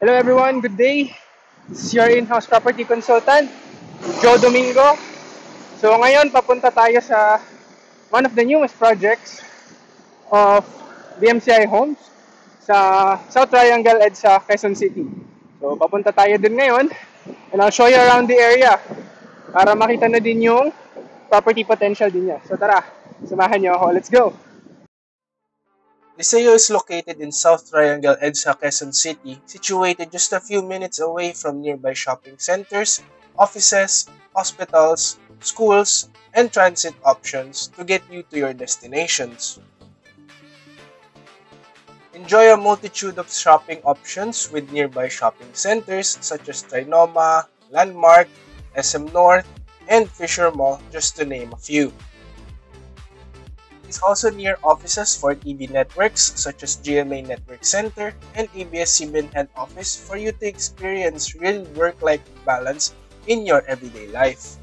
Hello everyone, good day. This is your in-house property consultant, Joe Domingo. So ngayon, papunta tayo sa one of the newest projects of DMCI Homes sa South Triangle EDSA, Quezon City. So papunta tayo din ngayon and I'll show you around the area para makita na din yung property potential din niya. So tara, samahan niyo ako. Let's go! Liceo is located in South Triangle EDSA, Quezon City, situated just a few minutes away from nearby shopping centers, offices, hospitals, schools, and transit options to get you to your destinations. Enjoy a multitude of shopping options with nearby shopping centers such as Trinoma, Landmark, SM North, and Fisher Mall, just to name a few. It's also near offices for TV networks such as GMA Network Center and ABS-CBN head office for you to experience real work-life balance in your everyday life.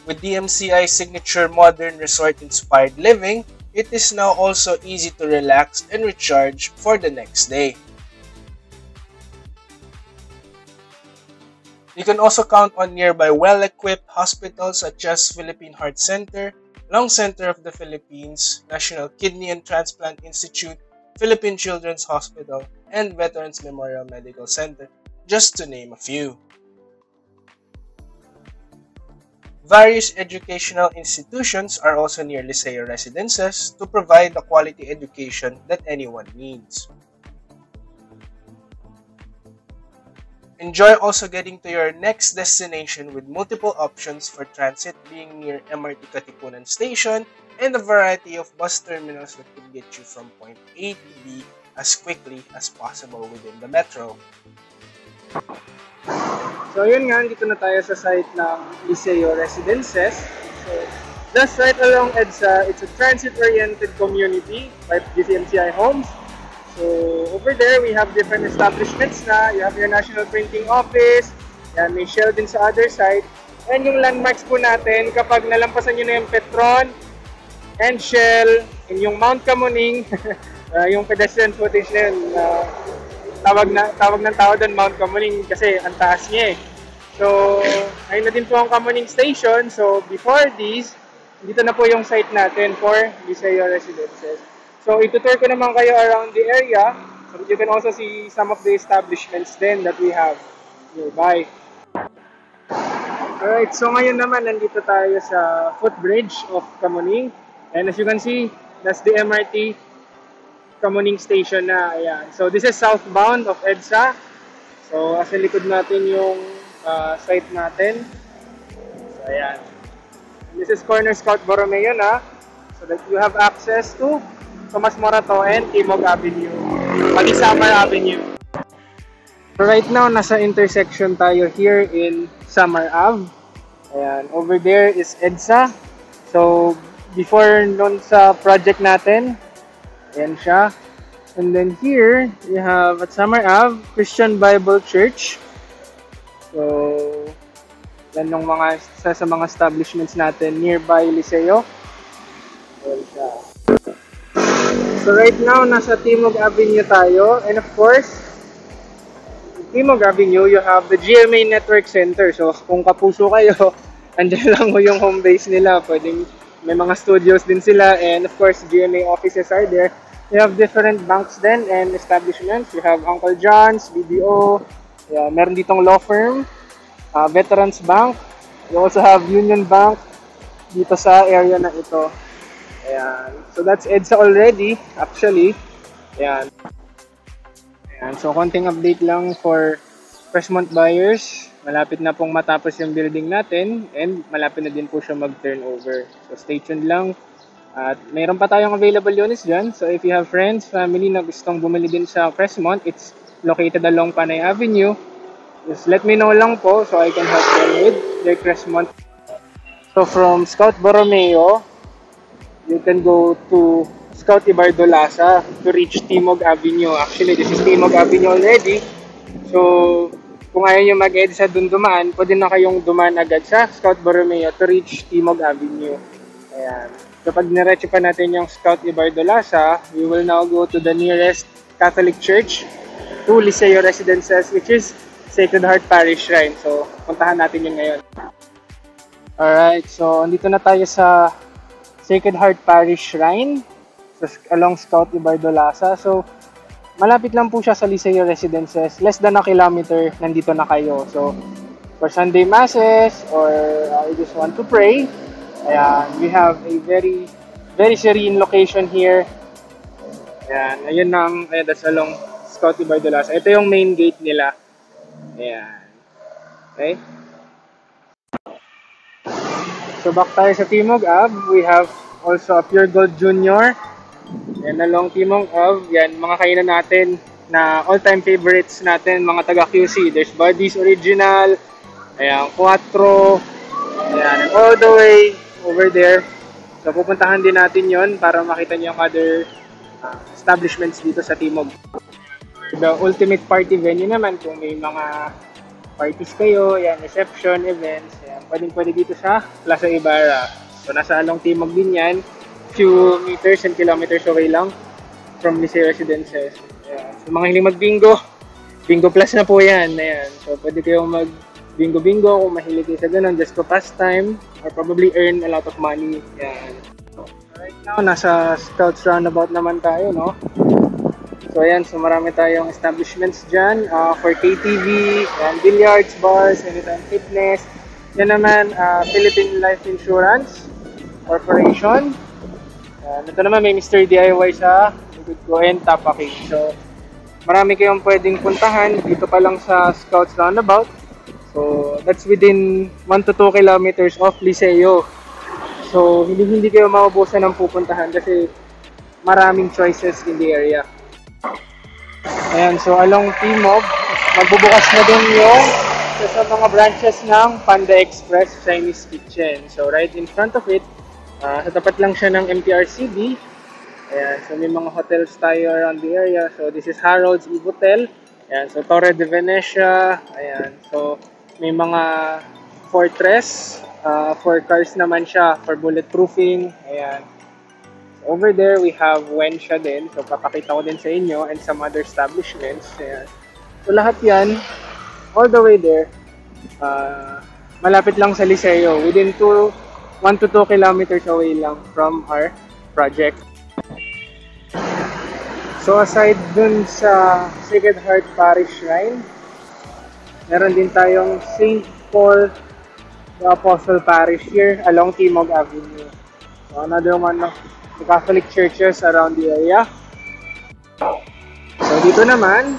With DMCI's signature modern resort-inspired living, it is now also easy to relax and recharge for the next day. You can also count on nearby well-equipped hospitals such as Philippine Heart Center, Lung Center of the Philippines, National Kidney and Transplant Institute, Philippine Children's Hospital, and Veterans Memorial Medical Center, just to name a few. Various educational institutions are also near Liceo residences to provide the quality education that anyone needs. Enjoy also getting to your next destination with multiple options for transit being near MRT Katipunan Station and a variety of bus terminals that can get you from point A to B as quickly as possible within the metro. So yun nga, dito na tayo sa site ng Liceo Residences. So just right along EDSA, it's a transit-oriented community by DMCI Homes. So over there, we have different establishments na. You have your National Printing Office, yan, may Shell din sa other side. And yung landmarks po natin, kapag nalampasan nyo na yung Petron and Shell, and yung Mount Kamuning, yung pedestrian footage na yun, tawag ng tao doon Mount Kamuning kasi ang taas niya eh. So, ayun na din po ang Kamuning Station. So, before this, dito na po yung site natin for Liceo Residences. So, itutour ko naman kayo around the area. So, you can also see some of the establishments then that we have nearby. Alright, so ngayon naman nandito tayo sa footbridge of Kamuning. And as you can see, that's the MRT Kamuning Station na. Ayan. So, this is southbound of EDSA. So, sa likod natin yung site natin. So, ayan. This is Corner Scout Borromeo na. So that you have access to Tomas Morato and Timog Avenue, pati Samar Avenue. So right now, nasa intersection tayo here in Samar Ave. Ayan, over there is EDSA. So before nun sa project natin, ayan siya. And then here, you have at Samar Ave, Christian Bible Church. So yan yung mga sa mga establishments natin nearby Liceo. Ayan siya. So right now, nasa Timog Avenue tayo. And of course, Timog Avenue, you have the GMA Network Center. So kung kapuso kayo, andyan lang mo yung home base nila. Pwedeng may mga studios din sila. And of course, GMA offices are there. You have different banks then and establishments. You have Uncle John's, BDO. Yeah, meron ditong law firm, Veterans Bank. You also have Union Bank dito sa area na ito. Ayan. So that's EDSA already, actually. Ayan. Ayan. So konting update lang for Freshmont buyers. Malapit na pong matapos yung building natin and malapit na din po siya mag-turnover. So stay tuned lang. At mayroon pa tayong available units dyan. So if you have friends, family na gustong bumili din sa Freshmont, it's located along Panay Avenue. Just let me know lang po so I can help them with their Freshmont. So from Scout Borromeo, you can go to Scout Ibardolasa to reach Timog Avenue. Actually, this is Timog Avenue already. So, kung ayaw nyo mag-EDSA dun dumaan, pwede na kayong dumaan agad sa Scout Borromeo to reach Timog Avenue. Ayan. So, pag niretso pa natin yung Scout Ibardolasa, we will now go to the nearest Catholic Church to Liceo Residences, which is Sacred Heart Parish Shrine. So, puntahan natin yun ngayon. Alright, so andito na tayo sa Sacred Heart Parish Shrine along Scout Ibardo Lasa. So, malapit lang po siya sa Liceo Residences. Less than a kilometer, nandito na kayo. So, for Sunday Masses or you just want to pray, ayan, we have a very serene location here. Ayan, that's along Scout Ibardo Lasa. Ito yung main gate nila. Ayan. Okay. So back tayo sa Timog Ave, we have also a Pure Gold Junior. Ayan, along Timog Ave, yan, mga kainan natin na all-time favorites natin, mga taga-QC. There's Buddy's Original, ayan, Quattro, ayan, and all the way over there. So pupuntahan din natin yon para makita niyo yung other establishments dito sa Timog. The ultimate party venue naman kung may mga parties kayo, yan, reception, events, yan, pwede dito sa Plaza Ibarra. So nasa along Timog din yan, few meters and kilometers away lang from Liceo Residences. Yan. So mga hiling mag-bingo, bingo plus na po yan. Ayan. So pwede kayong mag-bingo-bingo kung mahilig kayo sa ganun, just to pass time or probably earn a lot of money. Yan. Right now, nasa Scouts Roundabout naman tayo, no? So ayan, so marami tayong establishments dyan for KTV, billiards, bars, anytime fitness. Yan naman, Philippine Life Insurance Corporation. Ito naman may Mr. DIY sa Good Go and Tapaking. So marami kayong pwedeng puntahan dito pa lang sa Scouts Roundabout. So that's within 1 to 2 kilometers of Liceo. So hindi kayo maubusan ng pupuntahan kasi maraming choices in the area. Ayan, so along Timog, magbubukas na din yung sa mga branches ng Panda Express Chinese Kitchen. So right in front of it, sa tapat lang siya ng MTRCB. Ayan, so may mga hotels tayo around the area. So this is Harold's Eve Hotel. Ayan, so Torre de Venecia. Ayan, so may mga Fortress. For cars naman siya, for bulletproofing. Ayan. Over there, we have Wensha din. So, papakita ko din sa inyo and some other establishments. Ayan. So, lahat yan, all the way there, malapit lang sa Liceo. Within 1 to 2 kilometers away lang from our project. So, aside dun sa Sacred Heart Parish Shrine, meron din tayong St. Paul the Apostle Parish here along Timog Avenue. So, another one of the Catholic churches around the area. So, dito naman,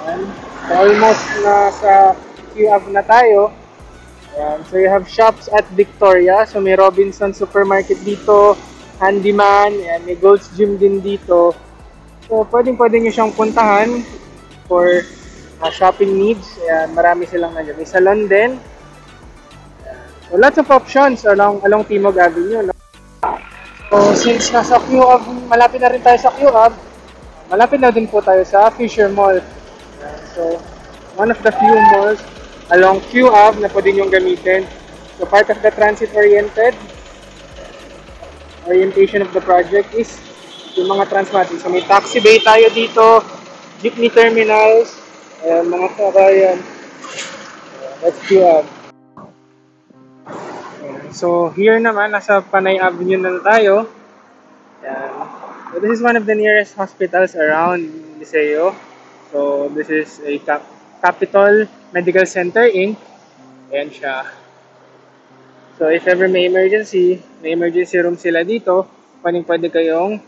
ayan, almost nasa QAV na tayo. Ayan, so, you have shops at Victoria. So, may Robinson Supermarket dito, Handyman, ayan, may Gold's Gym din dito. So, pwede nyo siyang puntahan for shopping needs. Ayan, marami silang nandiyan. May salon din. So, lots of options along Timog Avenue. No? So, since nasa QAV, malapit na rin tayo sa QAV, malapit na din po tayo sa Fisher Mall. So, one of the few malls along QAV na pwede nyo gamitin. So, part of the transit-oriented orientation of the project is yung mga transmatic. So, may taxi bay tayo dito, jeepney terminals, mga kabayan. That's QAV. So, here naman, nasa Panay Avenue na tayo. Ayan. So, this is one of the nearest hospitals around Liceo. So, this is a Capitol Medical Center, Inc. Ayan siya. So, if ever may emergency room sila dito, pwede kayong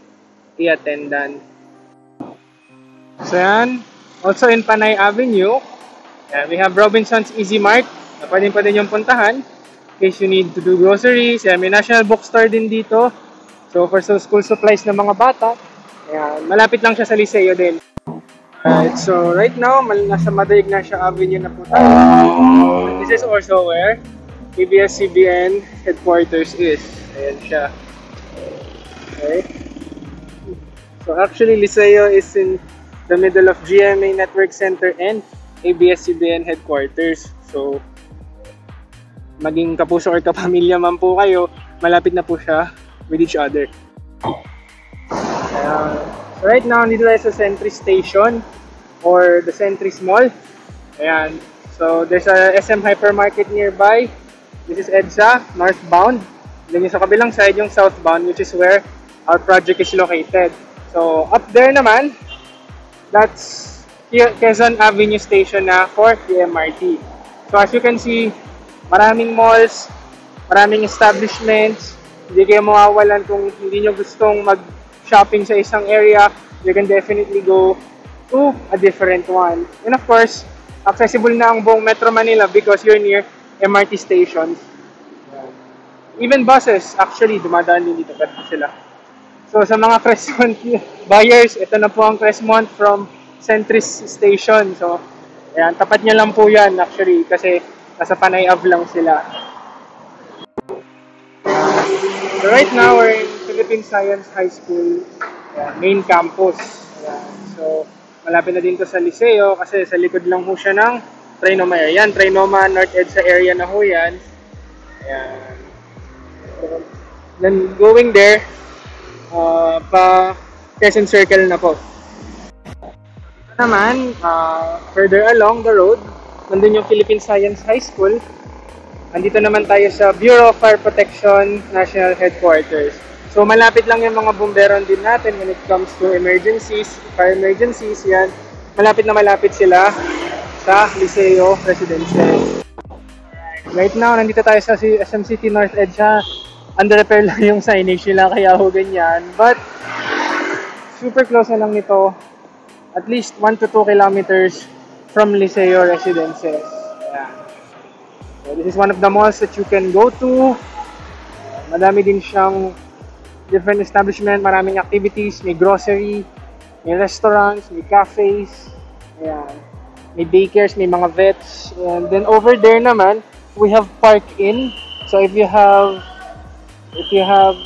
i-attendan. So, yan. Also in Panay Avenue, ayan, we have Robinson's Easy Mart na pwede nyong puntahan. In case you need to do groceries. May National Bookstore din dito. So, for school supplies ng mga bata. Ayan, malapit lang siya sa Liceo din. Alright, so right now, nasa Mother Ignacia Avenue na po tayo. This is also where ABS-CBN headquarters is. Ayan siya. Okay. So, actually, Liceo is in the middle of GMA Network Center and ABS-CBN headquarters. So, maging kapuso or kapamilya man po kayo, malapit na po siya with each other. Right now, nandito tayo sa Sentry Station or the Sentry Mall. Ayan. So, there's a SM Hypermarket nearby. This is EDSA, northbound. Then yung sa kabilang side, yung southbound, which is where our project is located. So, up there naman, that's Quezon Avenue Station na for the MRT. So, as you can see, maraming malls, maraming establishments. Hindi kayo mawawalan kung hindi nyo gustong mag-shopping sa isang area. You can definitely go to a different one. And of course, accessible na ang buong Metro Manila because you're near MRT stations. Even buses, actually, dumadaan din dito. Pwede sila. So, sa mga Crestmont buyers, ito na po ang Crestmont from Centris Station. So, ayan, tapat niya lang po yan actually kasi nasa Panay Ave lang sila. So, right now, we're in Philippine Science High School main campus. Ayan. So, malapit na din to sa Liceo kasi sa likod lang ho siya ng Trinoma area. Yan, Trinoma North EDSA area na ho yan. Ayan. Then going there, pa Quezon Circle na po. Ito naman, further along the road, nandun yung Philippine Science High School. Andito naman tayo sa Bureau of Fire Protection National Headquarters. So malapit lang yung mga bomberon din natin when it comes to emergencies, fire emergencies, yan. Malapit na malapit sila sa Liceo Residences. Right now, nandito tayo sa SM City North EDSA. Under repair lang yung signage nila kaya ho ganyan. But, super close na lang nito. At least 1 to 2 kilometers from Liceo Residences. Ayan. So, this is one of the malls that you can go to. Madami din siyang different establishment, maraming activities, may grocery, may restaurants, may cafes, ayan. May daycares, may mga vets. And then over there naman, we have Park Inn. So if you have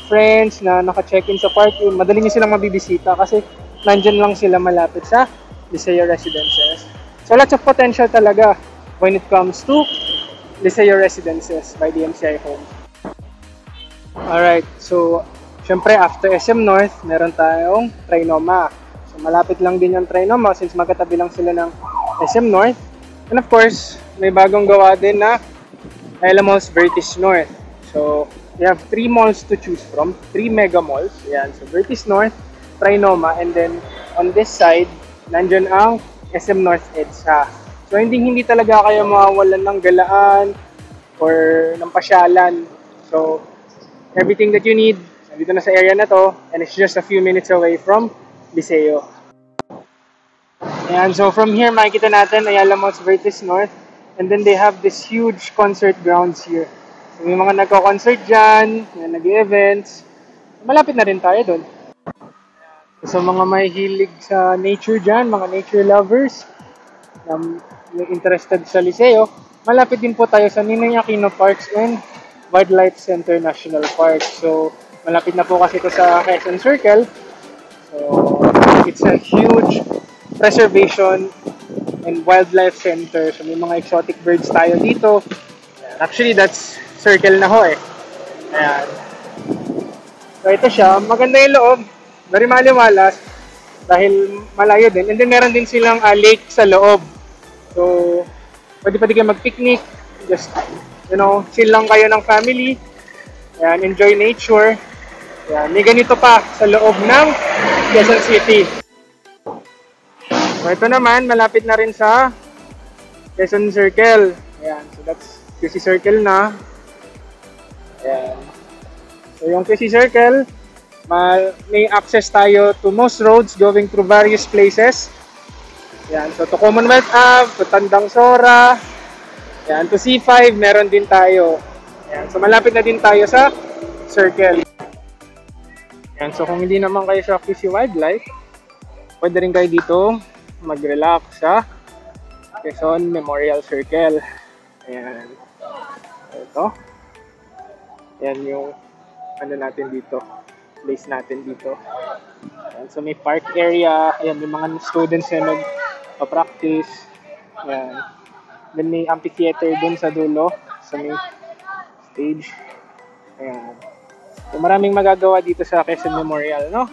friends na naka-check-in sa Park Inn, madali nyo silang mabibisita kasi nandyan lang sila malapit sa Liceo Residences. So lots of potential talaga when it comes to Liceo Residences by DMCI Homes. Alright, so syempre after SM North, meron tayong Trinoma. So malapit lang din yung Trinoma since magkatabi lang sila ng SM North. And of course, may bagong gawa din na Ayala Malls Vertis North. So, we have 3 malls to choose from, 3 mega malls. Ayan, so Vertis North, Trinoma, and then on this side, nandyan ang SM North EDSA. So, hindi talaga kayo mawawalan ng galaan or ng pasyalan. So, everything that you need, nandito na sa area na to, and it's just a few minutes away from Liceo. Ayan, so from here, makikita natin Ayala Malls Vertis North. And then they have this huge concert grounds here. So, may mga nagko-concert dyan, nag-events. Malapit na rin tayo doon. So, mga may hilig sa nature dyan, mga nature lovers, na interested sa Liceo, malapit din po tayo sa Ninoy Aquino Parks and Wildlife Center National Park. So, malapit na po kasi ito sa Quezon Circle. So, it's a huge preservation and wildlife center. So, may mga exotic birds tayo dito. Actually, that's circle na ho eh. Ayan. So, ito siya. Maganda yung loob. Very maliwalas. Dahil malayo din. And then, meron din silang lake sa loob. So, pwede kayo mag-picnic. Just, chill lang kayo ng family. Ayan, enjoy nature. Ayan, may ganito pa sa loob ng Quezon City. So, ito naman, malapit na rin sa Quezon Circle. Ayan, so that's QC Circle na. Ayan. So, yung QC Circle, may access tayo to most roads going through various places. Ayan, so to Commonwealth Ave, to Tandang Sora, ayan, to C5, meron din tayo. Ayan, so malapit na din tayo sa Circle. Ayan, so kung hindi naman kayo sa QC Wildlife, pwede rin kayo dito mag-relax sa Quezon Memorial Circle. Ayan. Ito. Ayan yung natin dito. Place natin dito. Ayan. So may park area. Ayan, may mga students na nag-practice. Ayan. Then may amphitheater dun sa dulo. So may stage. Ayan. So maraming magagawa dito sa Quezon Memorial, no?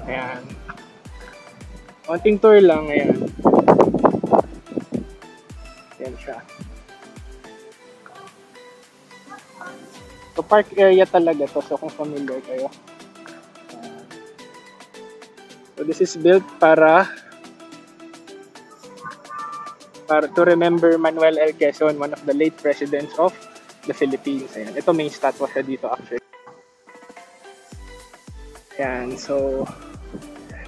Ayan. Konting tour lang, ayan. Ayan siya. So, park area talaga to. So, kung familiar kayo. So, this is built para to remember Manuel L. Quezon, one of the late presidents of the Philippines. Ayan. Ito may statue siya dito actually. Ayan. So,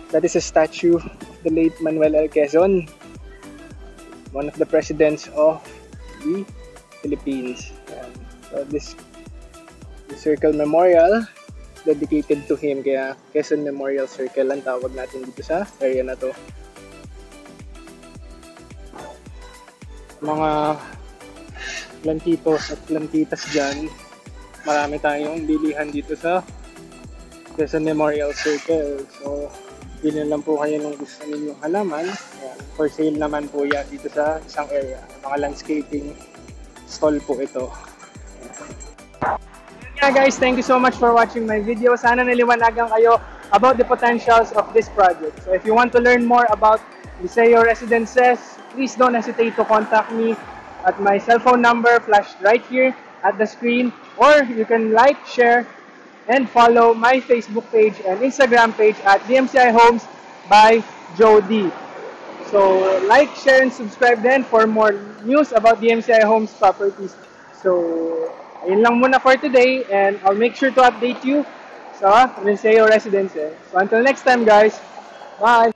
that is a statue of the late Manuel L. Quezon, one of the presidents of the Philippines. Ayan. So, this Circle Memorial dedicated to him, kaya Quezon Memorial Circle ang tawag natin dito sa area na to. Mga plantitos at plantitas dyan, marami tayong bilihan dito sa Quezon Memorial Circle. So, bilhin lang po kayo nung gusto ninyong halaman. Ayan. For sale naman po yan dito sa isang area. Mga landscaping stall po ito. Yeah guys, thank you so much for watching my video. Sana naliwanagan kayo about the potentials of this project. So if you want to learn more about Liceo Residences, please don't hesitate to contact me at my cell phone number flashed right here at the screen, or you can like, share, and follow my Facebook page and Instagram page at DMCI Homes by Joe D. So like, share, and subscribe then for more news about DMCI Homes properties. So ayun lang muna for today, and I'll make sure to update you sa Liceo Residences. So until next time guys, bye!